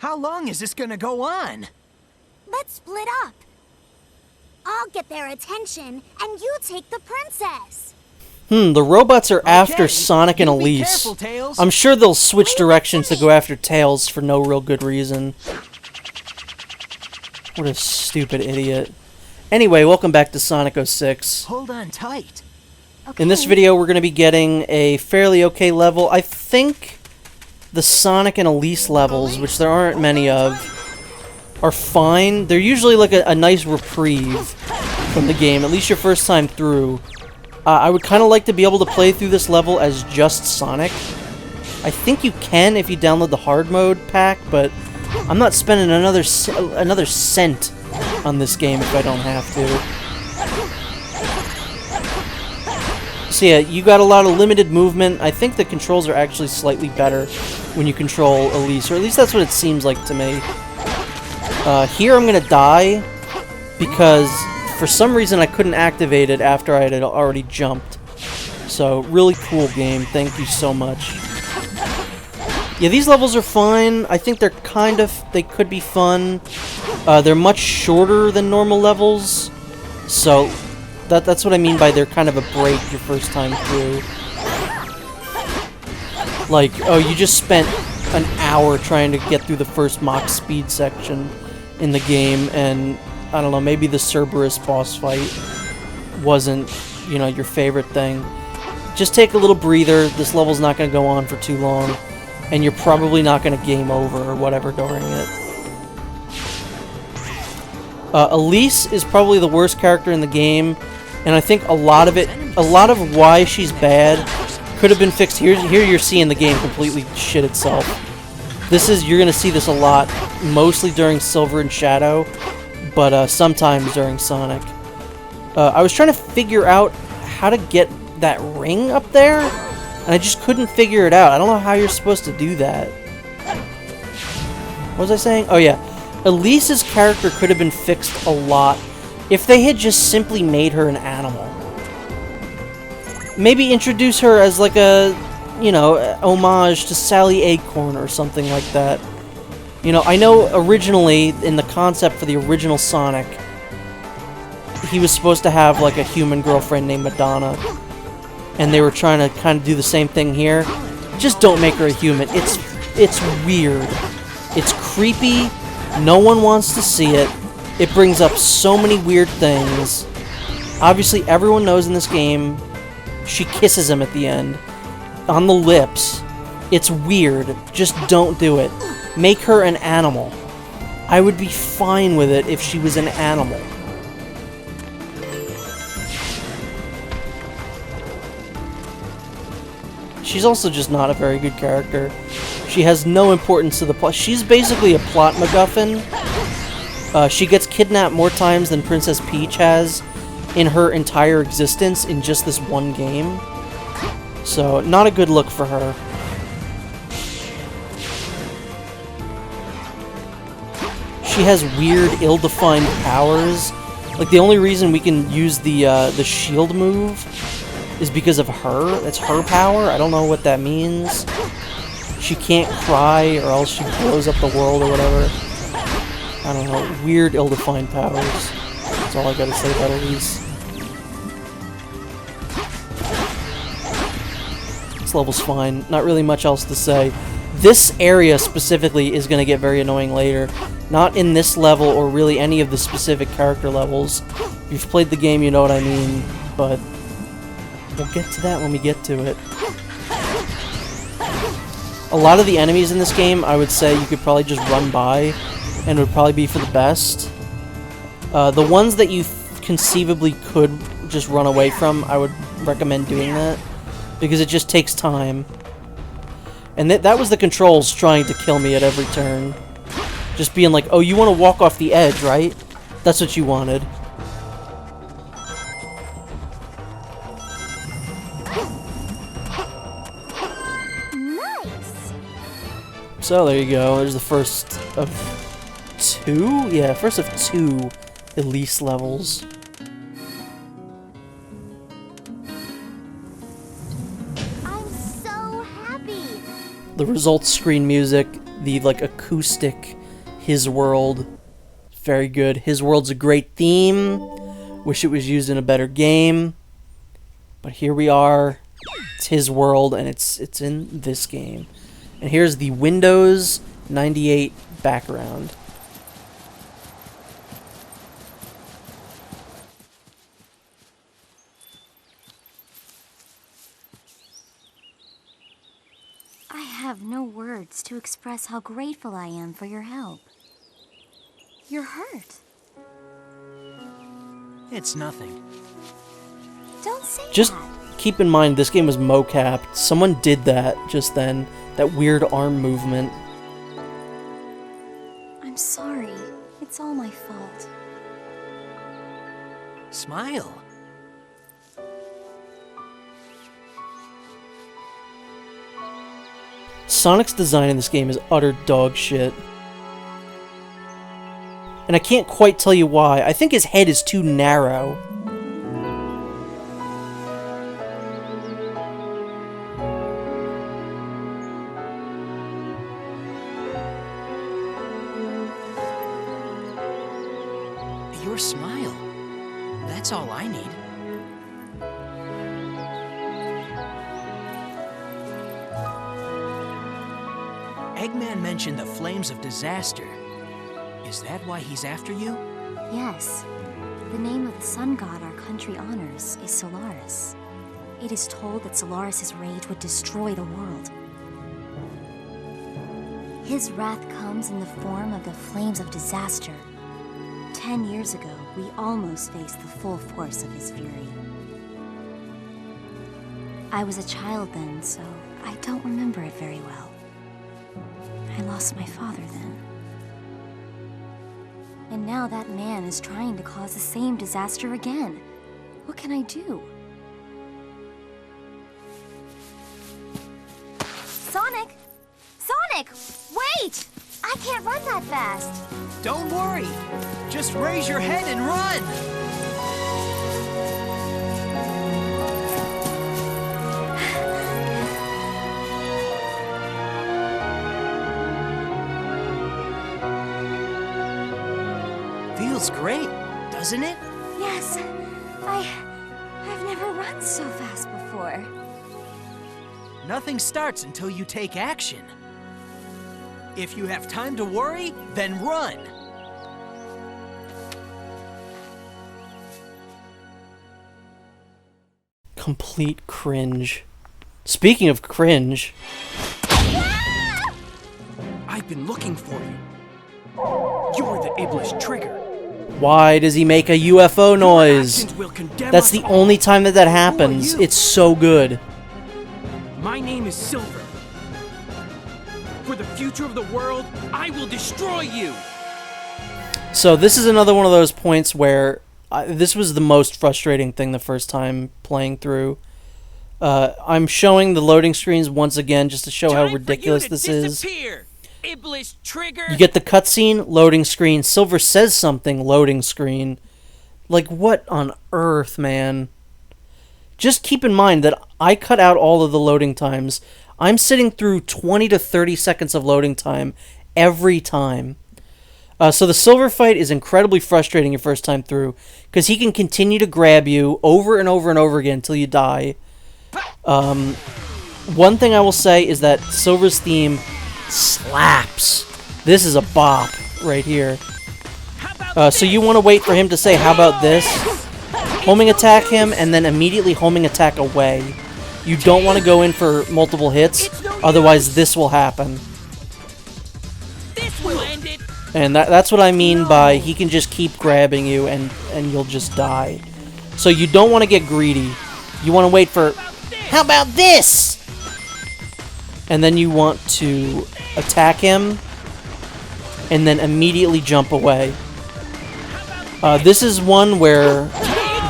How long is this gonna go on? Let's split up. I'll get their attention, and you take the princess. The robots are after Okay, Sonic and you be Elise. careful, Tails. I'm sure they'll switch directions to go after Tails for no real good reason. What a stupid idiot. Anyway, welcome back to Sonic 06. Hold on tight. In this video, we're going to be getting a fairly okay level. I think the Sonic and Elise levels, which there aren't many of, are fine. They're usually like a nice reprieve from the game, at least your first time through. I would kind of like to be able to play through this level as just Sonic. I think you can if you download the hard mode pack, but I'm not spending another cent on this game if I don't have to. So yeah, you got a lot of limited movement. I think the controls are actually slightly better when you control Elise, or at least that's what it seems like to me. Here I'm gonna die because for some reason I couldn't activate it after I had already jumped. So really cool game. Thank you so much. Yeah, these levels are fine. I think they could be fun. They're much shorter than normal levels, so that's what I mean by they're kind of a break your first time through. Like, oh, you just spent an hour trying to get through the first Mach speed section in the game, and I don't know, maybe the Cerberus boss fight wasn't, your favorite thing. Just take a little breather. This level's not going to go on for too long, and you're probably not going to game over or whatever during it. Elise is probably the worst character in the game, and I think a lot of why she's bad could have been fixed. Here you're seeing the game completely shit itself. You're going to see this a lot, mostly during Silver and Shadow, but sometimes during Sonic. I was trying to figure out how to get that ring up there, and I just couldn't figure it out. I don't know how you're supposed to do that. What was I saying? Oh yeah, Elise's character could have been fixed a lot if they had just simply made her an animal. Maybe introduce her as like a, homage to Sally Acorn or something like that. I know originally, in the concept for the original Sonic, he was supposed to have like a human girlfriend named Madonna, and they were trying to kind of do the same thing here. Just don't make her a human. It's weird. It's creepy. No one wants to see it. It brings up so many weird things. Obviously, everyone knows in this game, she kisses him at the end. On the lips. It's weird. Just don't do it. Make her an animal. I would be fine with it if she was an animal. She's also just not a very good character. She has no importance to the plot. She's basically a plot MacGuffin. She gets kidnapped more times than Princess Peach has in her entire existence in just this one game. So, not a good look for her. She has weird, ill-defined powers. Like, the only reason we can use the shield move is because of her. That's her power. I don't know what that means. She can't cry, or else she blows up the world or whatever. I don't know. Weird, ill-defined powers. That's all I gotta say about Elise. This level's fine. Not really much else to say. This area specifically is gonna get very annoying later. Not in this level, or really any of the specific character levels. If you've played the game, you know what I mean, but we'll get to that when we get to it. A lot of the enemies in this game, I would say you could probably just run by, and it would probably be for the best. The ones that you conceivably could just run away from, I would recommend doing that, because it just takes time. And that was the controls trying to kill me at every turn. Just being like, oh, you want to walk off the edge, right? That's what you wanted. Nice. So there you go. There's the first of two? Yeah, first of two Elise levels. I'm so happy. The results screen music the like acoustic His World. Very good. His World's a great theme. Wish it was used in a better game. But here we are. It's His World, and it's in this game. And here's the Windows 98 background. I have no words to express how grateful I am for your help. You're hurt. It's nothing. Don't say Just that. keep in mind, this game was mocapped. Someone did that just then. That weird arm movement. I'm sorry. It's all my fault. Smile. Sonic's design in this game is utter dog shit. And I can't quite tell you why. I think his head is too narrow. Your smile. That's all I need. Eggman mentioned the flames of disaster. Is that why he's after you? Yes. The name of the sun god our country honors is Solaris. It is told that Solaris' rage would destroy the world. His wrath comes in the form of the flames of disaster. 10 years ago, we almost faced the full force of his fury. I was a child then, so I don't remember it very well. I lost my father then. And now that man is trying to cause the same disaster again. What can I do? Sonic! Sonic! Wait! I can't run that fast. Don't worry. Just raise your head and run. Feels great, doesn't it? Yes. I've never run so fast before. Nothing starts until you take action. If you have time to worry, then run. Complete cringe. Speaking of cringe, I've been looking for you. You're the Iblis Trigger. why does he make a UFO noise? Actions will condemn That's us the all. only time that happens. Who are you? It's so good. My name is Silver. For the future of the world, I will destroy you! So this is another one of those points where this was the most frustrating thing the first time playing through. I'm showing the loading screens once again just to show how Time ridiculous for you to this is. disappear, Iblis Trigger! You get the cutscene, loading screen, Silver says something, loading screen. Like, what on earth, man? Just keep in mind that I cut out all of the loading times. I'm sitting through 20 to 30 seconds of loading time every time. So the Silver fight is incredibly frustrating your first time through, because he can continue to grab you over and over and over again until you die. One thing I will say is that Silver's theme slaps. This is a bop right here. So you want to wait for him to say, how about this? Homing attack him, and then immediately homing attack away. You don't want to go in for multiple hits, otherwise this will happen. This will end it! And that's what I mean by he can just keep grabbing you and you'll just die. So you don't want to get greedy. You want to wait for, how about this? And then you want to attack him and then immediately jump away. This is one where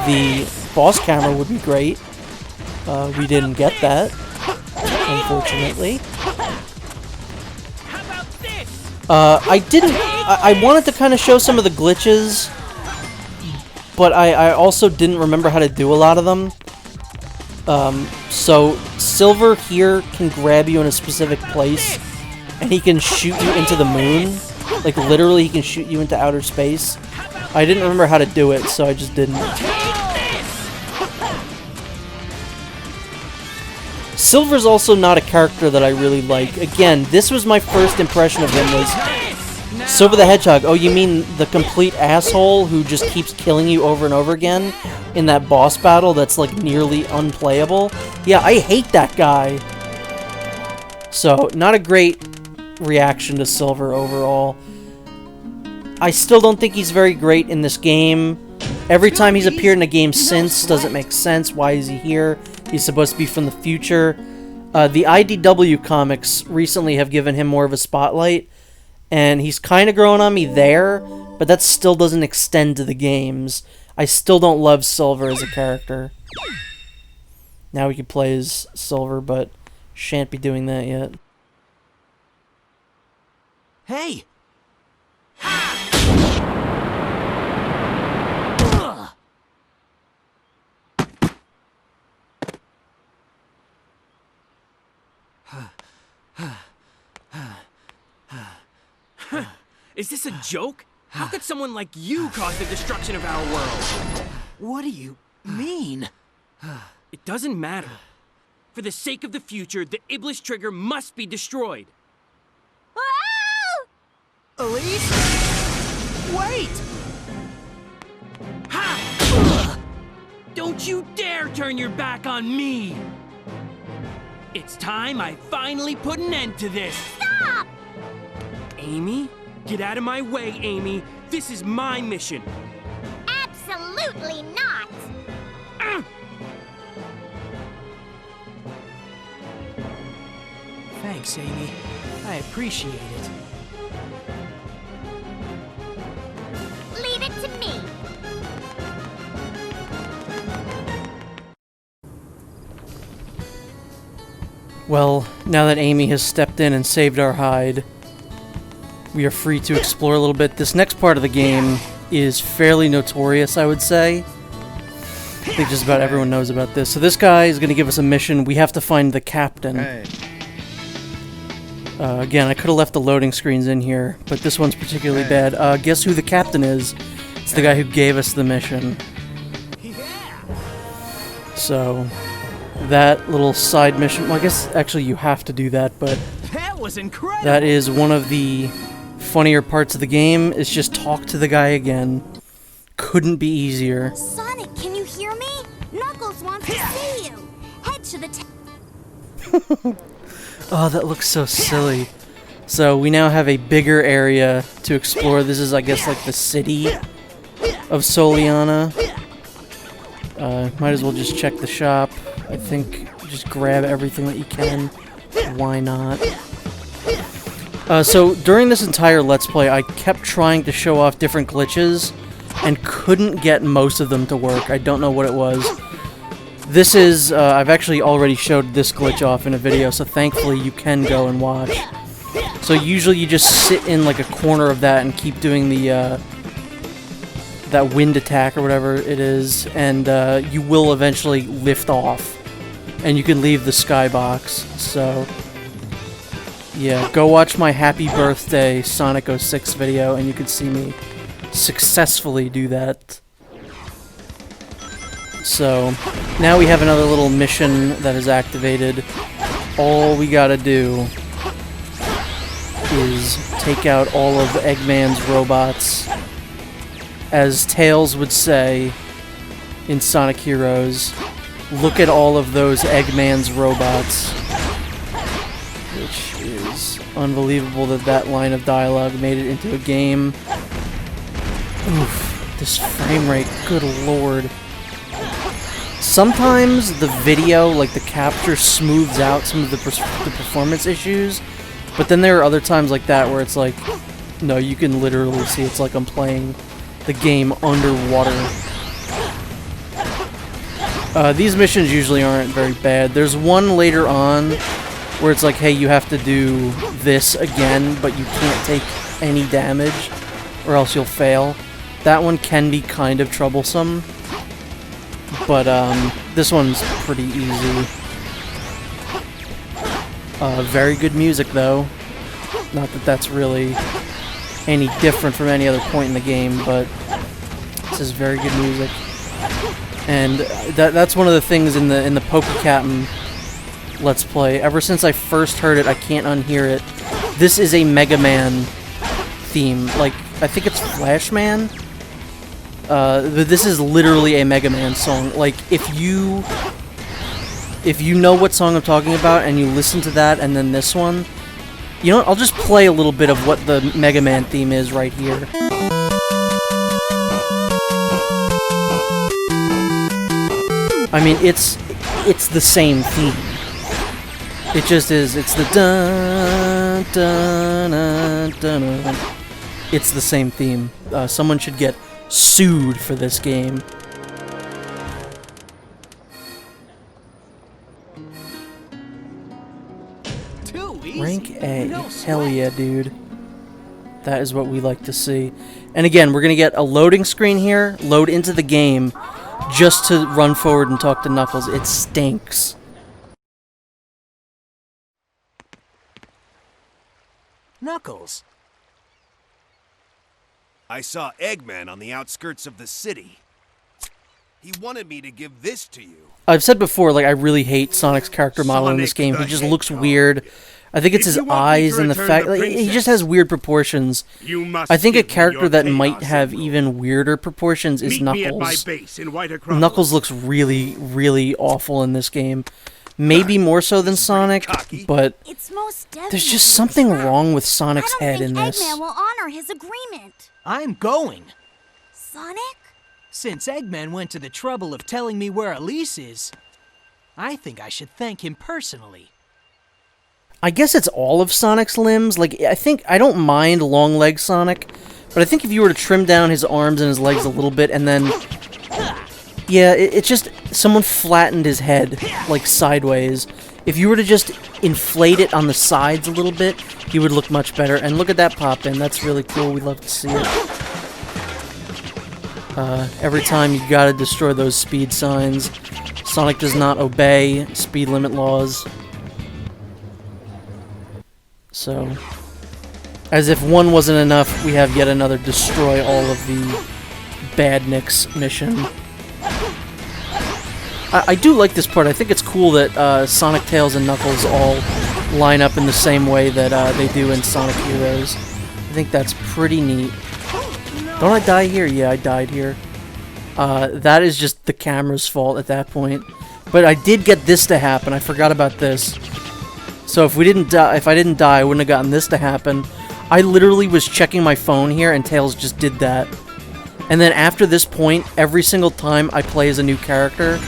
the boss camera would be great. We didn't get that, unfortunately. How about this? I wanted to kind of show some of the glitches, but I also didn't remember how to do a lot of them. So Silver here can grab you in a specific place, and he can shoot you into the moon. Like, literally, he can shoot you into outer space. I didn't remember how to do it, so I just didn't. Silver's also not a character that I really like. Again, this was my first impression of him, was Silver the Hedgehog. Oh, you mean the complete asshole who just keeps killing you over and over again in that boss battle that's, like, nearly unplayable? Yeah, I hate that guy. So, not a great reaction to Silver overall. I still don't think he's very great in this game. Every time he's appeared in a game since doesn't make sense. Why is he here? He's supposed to be from the future. The IDW comics recently have given him more of a spotlight, and he's kind of growing on me there, but that still doesn't extend to the games. I still don't love Silver as a character. Now we can play as Silver, but shan't be doing that yet. Hey! Is this a joke? How could someone like you cause the destruction of our world? What do you mean? It doesn't matter. For the sake of the future, the Iblis trigger must be destroyed. Elise? Wait! Ha! Don't you dare turn your back on me! It's time I finally put an end to this. Stop! Amy? Get out of my way, Amy. This is my mission. Absolutely not! Thanks, Amy. I appreciate it. Leave it to me! Well, now that Amy has stepped in and saved our hide, we are free to explore a little bit. This next part of the game is fairly notorious, I would say. I think just about everyone knows about this. So this guy is going to give us a mission. We have to find the captain. Again, I could have left the loading screens in here, but this one's particularly bad. Guess who the captain is? It's the guy who gave us the mission. So, that little side mission... Well, I guess actually you have to do that, but... That was incredible! That is one of the funnier parts of the game, is just talk to the guy again. Couldn't be easier. Sonic, can you hear me? Knuckles wants to see you! Head to the Oh, that looks so silly. So, we now have a bigger area to explore. This is, I guess, like the city of Soliana. Might as well just check the shop. I think just grab everything that you can. Why not? So, during this entire Let's Play, I kept trying to show off different glitches and couldn't get most of them to work. I don't know what it was. This is, I've actually already showed this glitch off in a video, so thankfully you can go and watch. So usually you just sit in like a corner of that and keep doing the, that wind attack or whatever it is, and you will eventually lift off. And you can leave the skybox, so... Yeah, go watch my Happy Birthday Sonic 06 video and you can see me successfully do that. So, now we have another little mission that is activated. All we gotta do is take out all of Eggman's robots. As Tails would say in Sonic Heroes, look at all of those Eggman's robots. Which is unbelievable that that line of dialogue made it into a game. Oof, this frame rate, good lord. Sometimes the video, like the capture, smooths out some of the performance issues, but then there are other times like that where it's like, no, you can literally see it's like I'm playing the game underwater. These missions usually aren't very bad. There's one later on where it's like, hey, you have to do this again, but you can't take any damage, or else you'll fail. That one can be kind of troublesome, but this one's pretty easy. Very good music, though. Not that that's really any different from any other point in the game, but this is very good music. And that's one of the things in the PokeCaptain Let's Play. Ever since I first heard it, I can't unhear it. This is a Mega Man theme. Like, I think it's Flashman? But this is literally a Mega Man song. Like, if you know what song I'm talking about and you listen to that and then this one, you know what, I'll just play a little bit of what the Mega Man theme is right here. I mean, it's the same theme. It just is. It's the dun dun dun dun dun. It's the same theme. Someone should get sued for this game. Rank A. Hell yeah, dude. That is what we like to see. And again, we're gonna get a loading screen here, load into the game, just to run forward and talk to Knuckles. It stinks. Knuckles. I saw Eggman on the outskirts of the city. He wanted me to give this to you. I've said before, like, I really hate Sonic's character model in this game. He just looks weird. I think it's his eyes and the fact like, he just has weird proportions. I think a character that might have even weirder proportions is Knuckles. Knuckles looks really, really awful in this game. Maybe more so than Sonic, but there's just something wrong with Sonic's head in this. Eggman will honor his agreement. I'm going. Sonic? Since Eggman went to the trouble of telling me where Elise is, I think I should thank him personally. I guess it's all of Sonic's limbs. Like, I don't mind long leg Sonic, but I think if you were to trim down his arms and his legs a little bit and then... Yeah, it's just someone flattened his head, like, sideways. If you were to just inflate it on the sides a little bit, he would look much better. And look at that pop-in. That's really cool. We'd love to see it. Every time you gotta destroy those speed signs. Sonic does not obey speed limit laws. So, as if one wasn't enough, we have yet another destroy all of the Badniks mission. I do like this part. I think it's cool that Sonic, Tails, and Knuckles all line up in the same way that they do in Sonic Heroes. I think that's pretty neat. Don't I die here? Yeah, I died here. That is just the camera's fault at that point. But I did get this to happen. I forgot about this. So if I didn't die, I wouldn't have gotten this to happen. I literally was checking my phone here, and Tails just did that. And then after this point, every single time I play as a new character,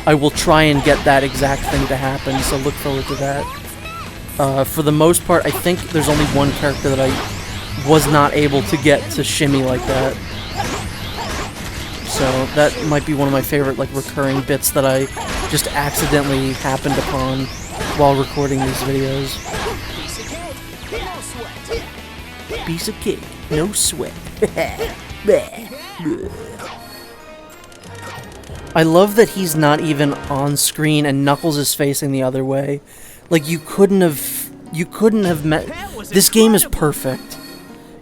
I will try and get that exact thing to happen, so look forward to that. For the most part, I think there's only one character that I was not able to get to shimmy like that. So that might be one of my favorite, like, recurring bits that I just accidentally happened upon while recording these videos. Piece of cake, no sweat. I love that he's not even on screen and Knuckles is facing the other way. Like, you couldn't have met. This game is perfect.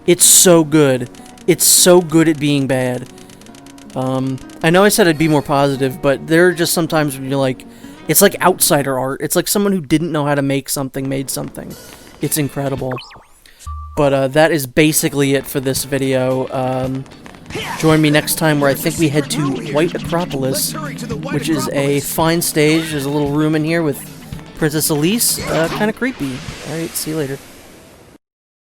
It's so good. It's so good at being bad. I know I said I'd be more positive, but there are just sometimes when you're like, it's like outsider art. It's like someone who didn't know how to make something made something. It's incredible. But that is basically it for this video. Join me next time where I think we head to White Acropolis, which is a fine stage. There's a little room in here with Princess Elise. Kind of creepy. Alright, see you later.